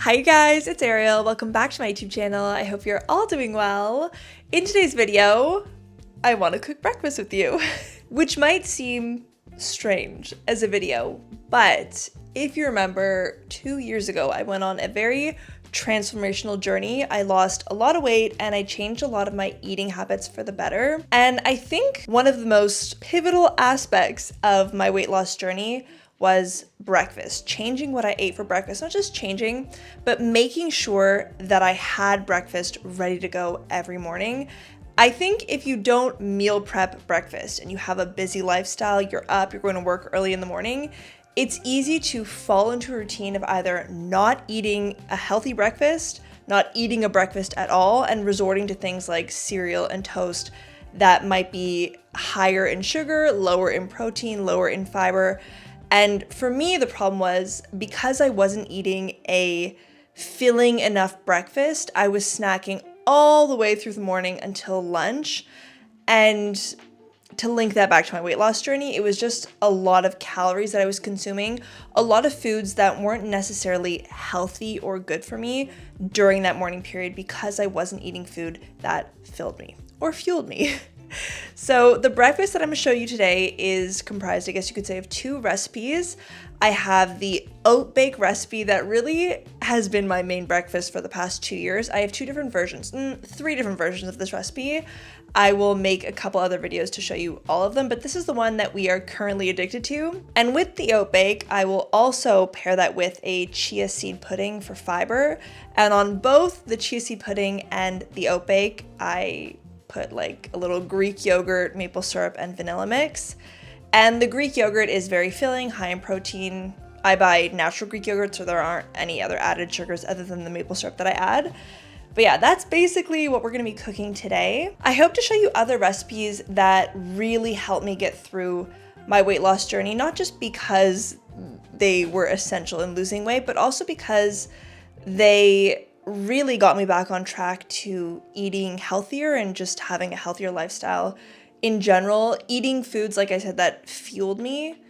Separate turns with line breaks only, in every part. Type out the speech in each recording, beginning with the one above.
Hi guys, it's Arielle. Welcome back to my YouTube channel. I hope you're all doing well. In today's video, I want to cook breakfast with you, which might seem strange as a video, but if you remember 2 years ago, I went on a very transformational journey. I lost a lot of weight and I changed a lot of my eating habits for the better. And I think one of the most pivotal aspects of my weight loss journey was breakfast, changing what I ate for breakfast, not just changing, but making sure that I had breakfast ready to go every morning. I think if you don't meal prep breakfast and you have a busy lifestyle, you're up, you're going to work early in the morning, it's easy to fall into a routine of either not eating a healthy breakfast, not eating a breakfast at all, and resorting to things like cereal and toast that might be higher in sugar, lower in protein, lower in fiber. And for me, the problem was because I wasn't eating a filling enough breakfast, I was snacking all the way through the morning until lunch. And to link that back to my weight loss journey, it was just a lot of calories that I was consuming, a lot of foods that weren't necessarily healthy or good for me during that morning period because I wasn't eating food that filled me or fueled me. So the breakfast that I'm going to show you today is comprised, I guess you could say, of two recipes. I have the oat bake recipe that really has been my main breakfast for the past 2 years. I have three different versions of this recipe. I will make a couple other videos to show you all of them, but this is the one that we are currently addicted to. And with the oat bake, I will also pair that with a chia seed pudding for fiber. And on both the chia seed pudding and the oat bake, I put like a little Greek yogurt, maple syrup, and vanilla mix. And the Greek yogurt is very filling, high in protein. I buy natural Greek yogurt, so there aren't any other added sugars other than the maple syrup that I add. But yeah, that's basically what we're gonna be cooking today. I hope to show you other recipes that really help me get through my weight loss journey, not just because they were essential in losing weight, but also because they really got me back on track to eating healthier and just having a healthier lifestyle in general. Eating foods, like I said, that fueled me,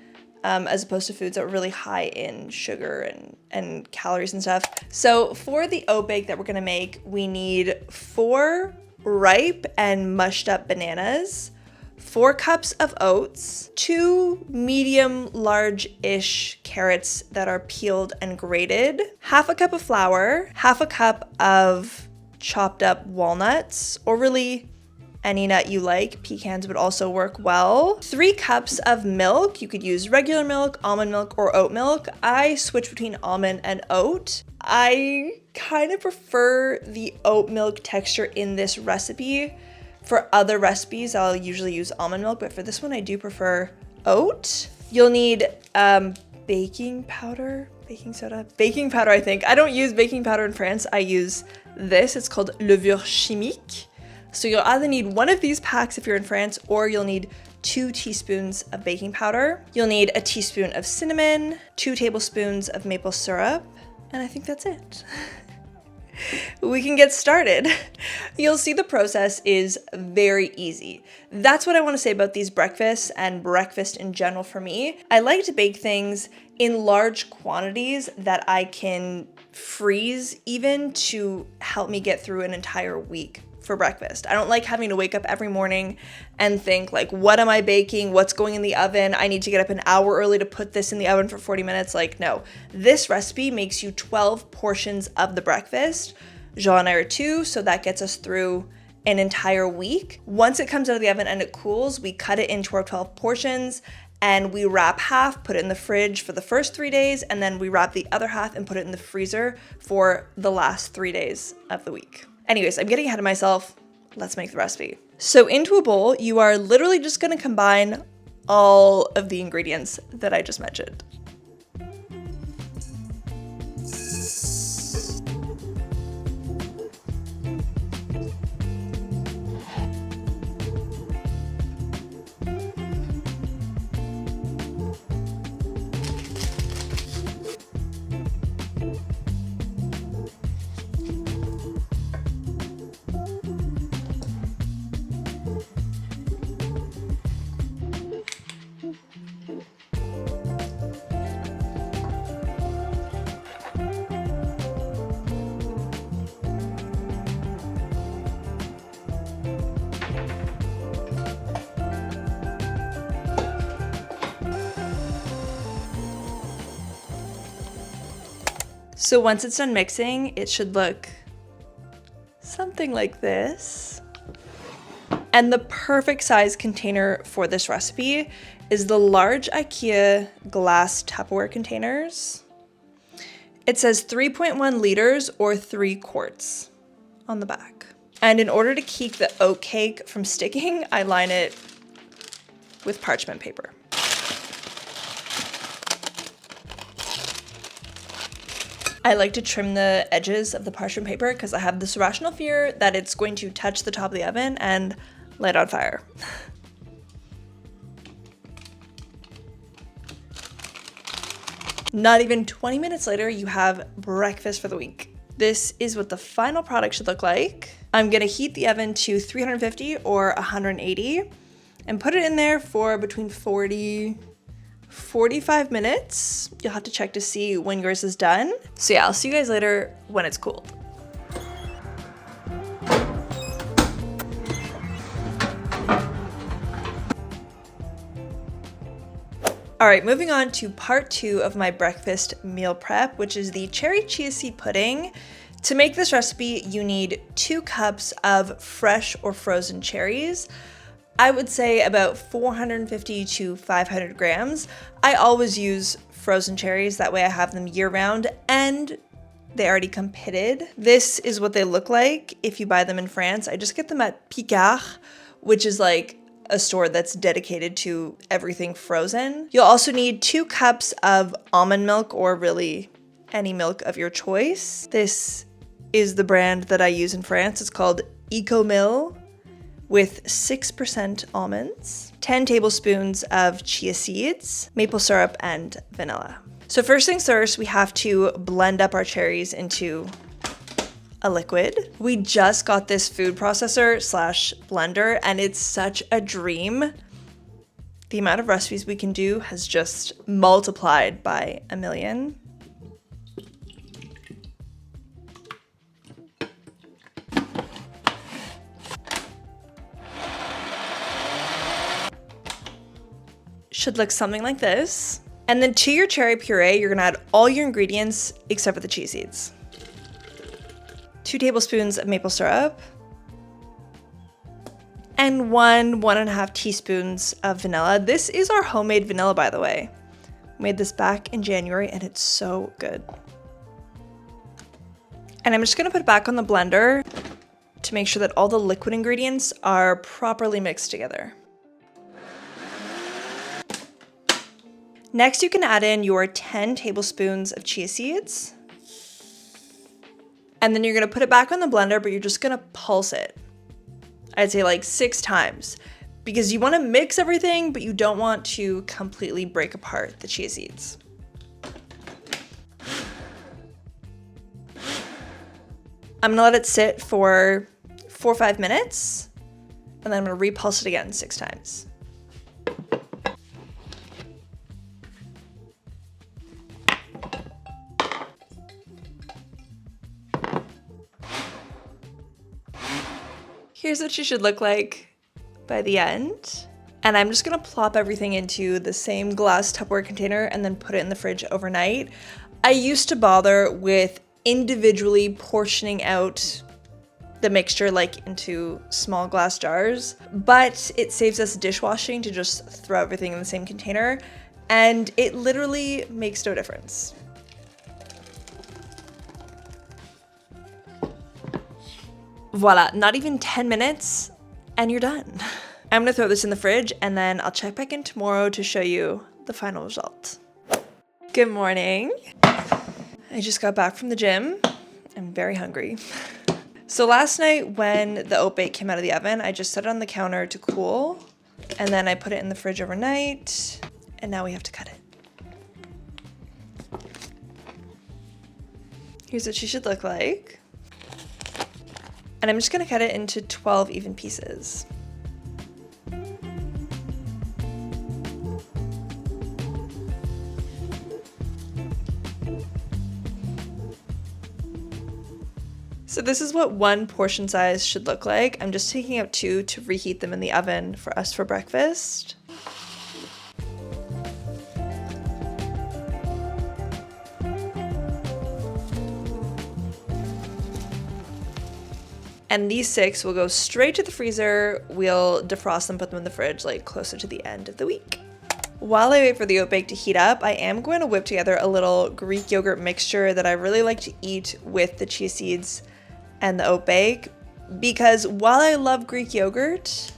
as opposed to foods that were really high in sugar and calories and stuff. So for the oat bake that we're gonna make, we need 4 ripe and mushed up bananas, 4 cups of oats, 2 medium large-ish carrots that are peeled and grated, half a cup of flour, half a cup of chopped up walnuts, or really any nut you like. Pecans would also work well. 3 cups of milk. You could use regular milk, almond milk, or oat milk. I switch between almond and oat. I kind of prefer the oat milk texture in this recipe. For other recipes, I'll usually use almond milk, but for this one, I do prefer oat. You'll need baking powder, baking soda, baking powder, I think. I don't use baking powder in France. I use this. It's called levure chimique. So you'll either need one of these packs if you're in France, or you'll need 2 teaspoons of baking powder. You'll need a teaspoon of cinnamon, 2 tablespoons of maple syrup, and I think that's it. We can get started. You'll see the process is very easy. That's what I want to say about these breakfasts and breakfast in general for me. I like to bake things in large quantities that I can freeze even to help me get through an entire week for breakfast. I don't like having to wake up every morning and think like, what am I baking? What's going in the oven? I need to get up an hour early to put this in the oven for 40 minutes. Like, no. This recipe makes you 12 portions of the breakfast. Jean and I are 2, so that gets us through an entire week. Once it comes out of the oven and it cools, we cut it into our 12 portions and we wrap half, put it in the fridge for the first 3 days, and then we wrap the other half and put it in the freezer for the last 3 days of the week. Anyways, I'm getting ahead of myself. Let's make the recipe. So into a bowl, you are literally just gonna combine all of the ingredients that I just mentioned. So once it's done mixing, it should look something like this. And the perfect size container for this recipe is the large IKEA glass Tupperware containers. It says 3.1 liters or 3 quarts on the back. And in order to keep the oat cake from sticking, I line it with parchment paper. I like to trim the edges of the parchment paper because I have this irrational fear that it's going to touch the top of the oven and light on fire. Not even 20 minutes later, you have breakfast for the week. This is what the final product should look like. I'm gonna heat the oven to 350 or 180 and put it in there for between 45 minutes. You'll have to check to see when yours is done. So yeah, I'll see you guys later when it's cooled. All right, moving on to part 2 of my breakfast meal prep, which is the cherry chia seed pudding. To make this recipe, you need 2 cups of fresh or frozen cherries. I would say about 450 to 500 grams. I always use frozen cherries, that way I have them year round and they already come pitted. This is what they look like if you buy them in France. I just get them at Picard, which is like a store that's dedicated to everything frozen. You'll also need 2 cups of almond milk, or really any milk of your choice. This is the brand that I use in France. It's called Ecomil with 6% almonds, 10 tablespoons of chia seeds, maple syrup, and vanilla. So first things first, we have to blend up our cherries into a liquid. We just got this food processor slash blender and it's such a dream. The amount of recipes we can do has just multiplied by a million. Should look something like this. And then to your cherry puree, you're gonna add all your ingredients except for the chia seeds. 2 tablespoons of maple syrup, and 1.5 teaspoons of vanilla. This is our homemade vanilla, by the way. Made this back in January and it's so good. And I'm just gonna put it back on the blender to make sure that all the liquid ingredients are properly mixed together. Next, you can add in your 10 tablespoons of chia seeds. And then you're gonna put it back on the blender, but you're just gonna pulse it. I'd say like 6 times, because you wanna mix everything, but you don't want to completely break apart the chia seeds. I'm gonna let it sit for 4 or 5 minutes, and then I'm gonna repulse it again 6 times. Here's what she should look like by the end. And I'm just gonna plop everything into the same glass Tupperware container and then put it in the fridge overnight. I used to bother with individually portioning out the mixture like into small glass jars, but it saves us dishwashing to just throw everything in the same container, and it literally makes no difference. Voila, not even 10 minutes and you're done. I'm gonna throw this in the fridge and then I'll check back in tomorrow to show you the final result. Good morning. I just got back from the gym. I'm very hungry. So last night when the oat bake came out of the oven, I just set it on the counter to cool, and then I put it in the fridge overnight, and now we have to cut it. Here's what she should look like. And I'm just gonna cut it into 12 even pieces. So this is what one portion size should look like. I'm just taking out 2 to reheat them in the oven for us for breakfast. And these 6 will go straight to the freezer. We'll defrost them, put them in the fridge like closer to the end of the week. While I wait for the oat bake to heat up, I am going to whip together a little Greek yogurt mixture that I really like to eat with the chia seeds and the oat bake, because while I love Greek yogurt,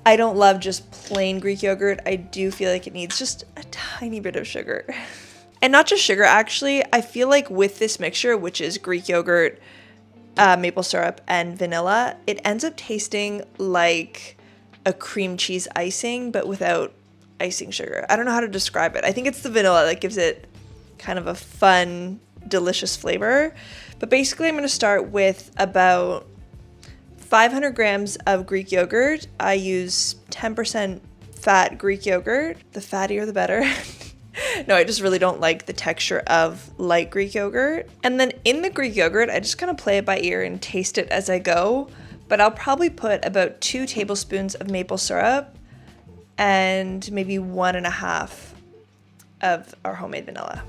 I don't love just plain Greek yogurt. I do feel like it needs just a tiny bit of sugar. And not just sugar, actually. I feel like with this mixture, which is Greek yogurt, maple syrup, and vanilla, it ends up tasting like a cream cheese icing, but without icing sugar. I don't know how to describe it. I think it's the vanilla that gives it kind of a fun, delicious flavor. But basically, I'm going to start with about 500 grams of Greek yogurt. I use 10% fat Greek yogurt. The fattier, the better. No, I just really don't like the texture of light Greek yogurt. And then in the Greek yogurt, I just kind of play it by ear and taste it as I go. But I'll probably put about 2 tablespoons of maple syrup and maybe 1.5 of our homemade vanilla.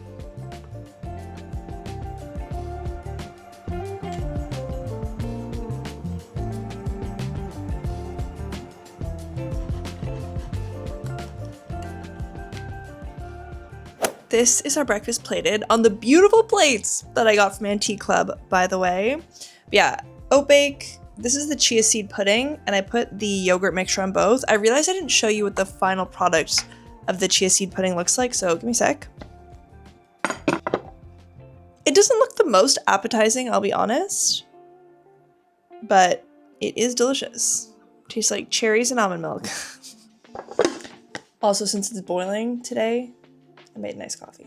This is our breakfast plated on the beautiful plates that I got from Antique Club, by the way. But yeah, oat bake. This is the chia seed pudding, and I put the yogurt mixture on both. I realized I didn't show you what the final product of the chia seed pudding looks like, so give me a sec. It doesn't look the most appetizing, I'll be honest, but it is delicious. Tastes like cherries and almond milk. Also, since it's boiling today, I made nice coffee.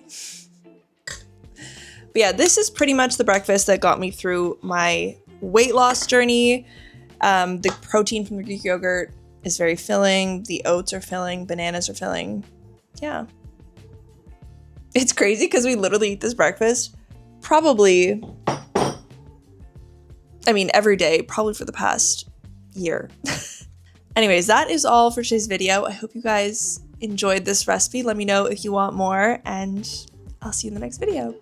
But yeah, this is pretty much the breakfast that got me through my weight loss journey. The protein from the Greek yogurt is very filling. The oats are filling. Bananas are filling. Yeah. It's crazy because we literally eat this breakfast probably, every day, probably for the past year. Anyways, that is all for today's video. I hope you guys enjoyed this recipe. Let me know if you want more, and I'll see you in the next video.